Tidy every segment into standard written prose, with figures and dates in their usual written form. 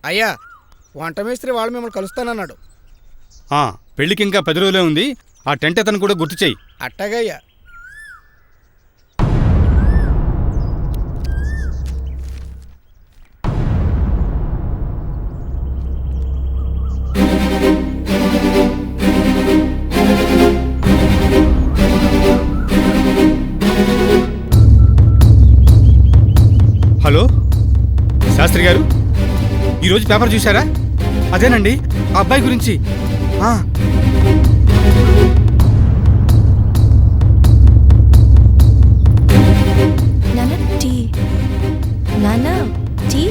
అయ్యా, వంట మేస్త్రి వాళ్ళు మిమ్మల్ని కలుస్తానన్నాడు. పెళ్ళికి ఇంకా 10 రోజులే ఉంది. ఆ టెంట్ అతను కూడా గుర్తు చెయ్యి. అట్టగయ్యా. హలో శాస్త్రి గారు, ఈరోజు పేపర్ చూసారా? అదేనండి, ఆ అబ్బాయి గురించి. నానా టీ.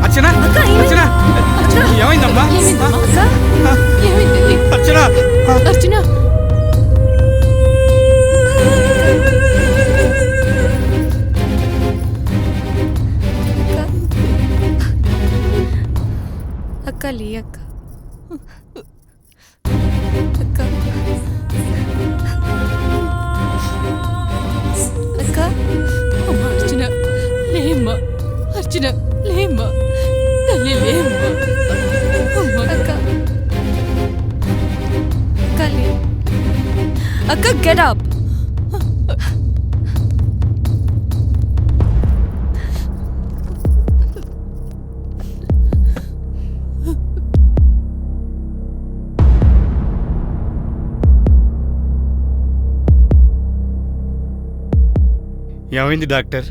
అర్చన, అర్చన, ఏమైందమ్మా? అర్చన, అర్చన, అక్క లే అక్క. అక్క అక్క. అమ్మ అర్చన లేమ్మా, అర్చన లేమ్మా, తల్లి లేమ్మా. అక్క అక్క లే అక్క. Get up. ఏమైంది డాక్టర్?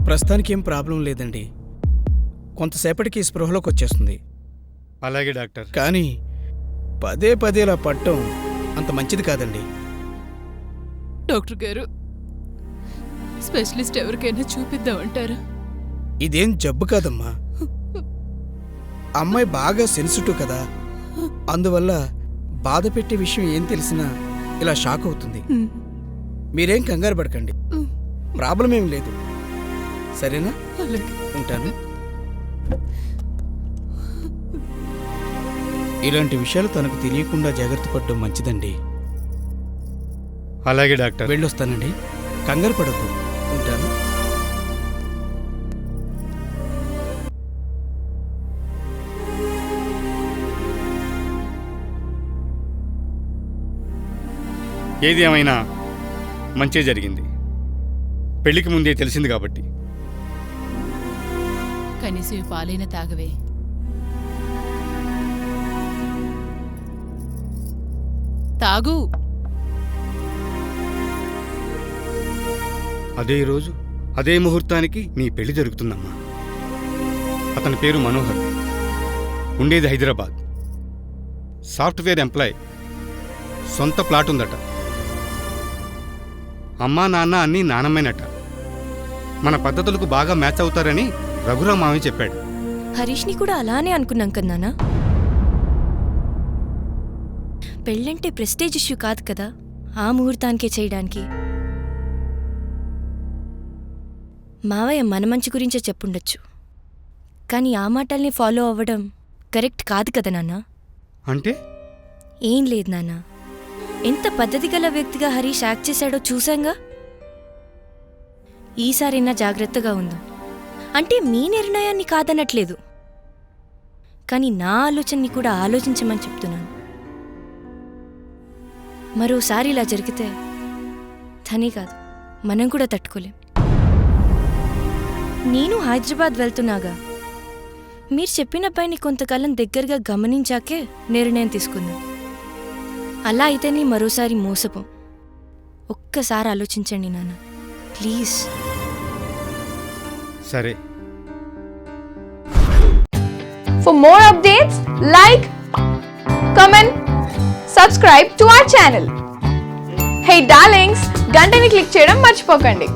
ప్రస్తుతానికి ఏం ప్రాబ్లం లేదండి. కొంతసేపటికి స్పృహలోకి వచ్చేస్తుంది. అలాగే డాక్టర్. కానీ పదే పదే ఇలా పట్టడం అంత మంచిది కాదండి. డాక్టర్ గారు, స్పెషలిస్ట్ ఎవరికైనా చూపిద్దామంటారా? ఇదేం జబ్బు కాదమ్మా. అమ్మాయి బాగా సెన్సిటివ్ కదా, అందువల్ల బాధ పెట్టే విషయం ఏం తెలిసినా ఇలా షాక్ అవుతుంది. మీరేం కంగారు పడకండి, ప్రాబ్లం ఏం లేదు. సరేనా? ఉంటాను. ఇలాంటి విషయాలు తనకు తెలియకుండా జాగ్రత్త పడడం మంచిదండి. అలాగే డాక్టర్. వెళ్ళొస్తానండి, కంగారు పడద్దు. ఉంటాను. ఏది ఏమైనా మంచి జరిగింది. పెళ్లికి ముందే తెలిసింది కాబట్టి. కనీసం పాలైన తాగవే. తాగు. అదే రోజు అదే ముహూర్తానికి నీ పెళ్లి జరుగుతుందమ్మా. అతని పేరు మనోహర్, ఉండేది హైదరాబాద్. సాఫ్ట్వేర్ ఎంప్లాయ్, సొంత ప్లాట్ ఉందట. అమ్మా నాన్న అన్నీ నానమ్మేనట. మన పద్ధతులకు బాగా మ్యాచ్ అవుతారని రఘురామ్ మావి చెప్పాడు. హరీష్ని కూడా అలానే అనుకున్నాం కన్నానా. పెళ్ళంటే ప్రెస్టేజ్ ఇష్యూ కాదు కదా, ఆ ముహూర్తానికే చేయడానికి. మావయ్య మన మంచి గురించే చెప్పుండొచ్చు, కానీ ఆ మాటల్ని ఫాలో అవ్వడం కరెక్ట్ కాదు కదా నాన్న. అంటే? ఏం లేదు నాన్న, ఎంత పద్ధతి గల వ్యక్తిగా హరీష్ యాక్ట్ చేశాడో చూశాంగా. ఈసారైనా జాగ్రత్తగా ఉందాం. అంటే మీ నిర్ణయాన్ని కాదనట్లేదు, కానీ నా ఆలోచనని కూడా ఆలోచించమని చెప్తున్నాను. మరోసారి ఇలా జరిగితే తనే కాదు, మనం కూడా తట్టుకోలేం. నేను హైదరాబాద్ వెళ్తున్నాగా, మీరు చెప్పిన పైని కొంతకాలం దగ్గరగా గమనించాకే నిర్ణయం తీసుకుందాం. అలా అయితేనే మరోసారి మోసపోం. ఒక్కసారి ఆలోచించండి నాన్న, ప్లీజ్. సరే. For more updates, like, comment, subscribe to our channel. Hey darlings, గంటని click చేయడం మర్చిపోకండి.